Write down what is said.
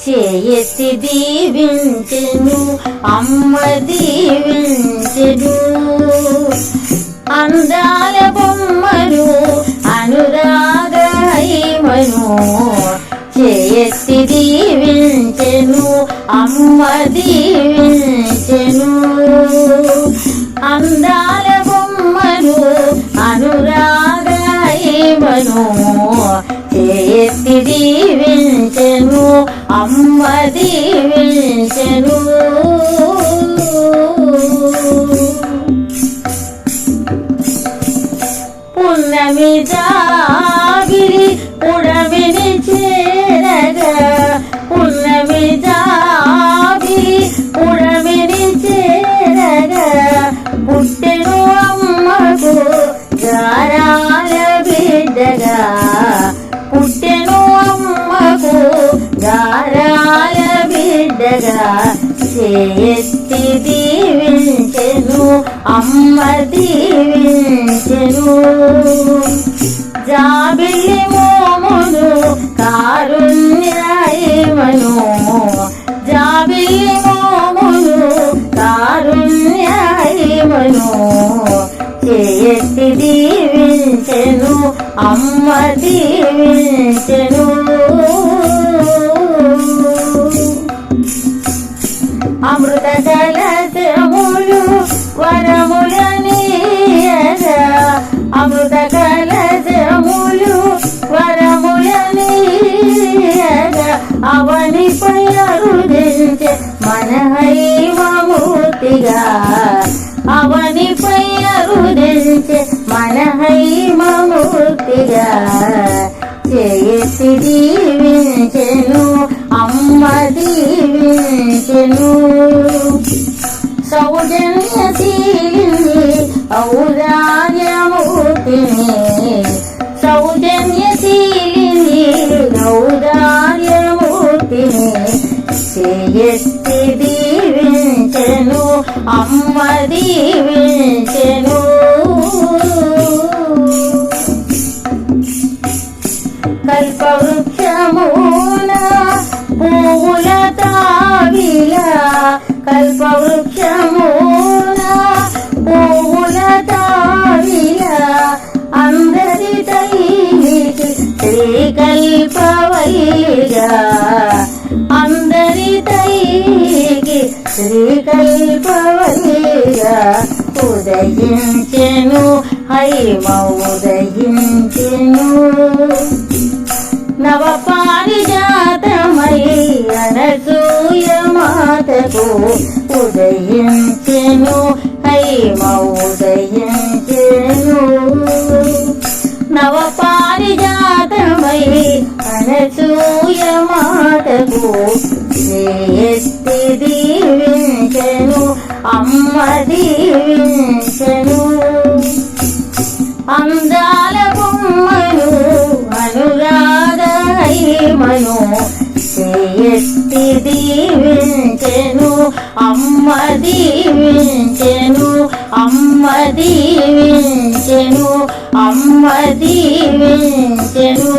చేయెత్తి దీవించెను అమ్మ దీవించెను. అందాల బొమ్మను అనురాగ హైమను చేయెత్తి దీవించెను అమ్మ దీవించెను. అందాల బొమ్మను అనురాగ హైమను చేయెత్తి దీవించెను అమ్మ దీవించెను. పున్నమి జాబిలి ఉడమిని చేరగా పున్నమి జాబిలి ఉడమిని చేరగా పుట్టెను అమ్మకు గారాల బిడ్డగా పుట్టెను అమ్మకు గారాల బిడ్డగా చేయెత్తి దీవించెను అమ్మ దీవించెను. జాబిలి మోమును కారుణ్యమను జాబిలి మోమును కారుణ్యమను చేయెత్తి దీవించెను అమ్మ దీవించెను. అమృత కలశములు వరములనీయగా అమృత కలశములు వరములనీయగా అవనిపై అరుదించే మన హైమమూర్తిగా అవనిపై అరుదించే మన హైమమూర్తిగా చేయెత్తి దీవించెను అమ్మ దీవించెను. సౌజన్యశీలిని ఔదార్యమూర్తిని సౌజన్యశీలిని ఔదార్యమూర్తిని చేయెత్తి దీవించెను అమ్మ దీవించెను. కల్పవృక్షమున పువ్వుల తావిల కల్పవృక్షమున పువ్వుల తావిల అందరి తైకి శ్రీకల్పవైగా అందరి తైకి శ్రీకల్పవైగా ఉదయించెను హైమ ఉదయించెను. నవ పారిజాతమై అనసూయ మాతకు ఉదయించెను హైమ ఉదయించెను. నవ పారిజాతమై అనసూయ మాతకు చేయెత్తి దీవించెను అమ్మ దీవించెను. అందాల బొమ్మను అనురాగ హైమను చేయెత్తి దీవించెను అమ్మ దీవించెను అమ్మ దీవించెను అమ్మ దీవించెను.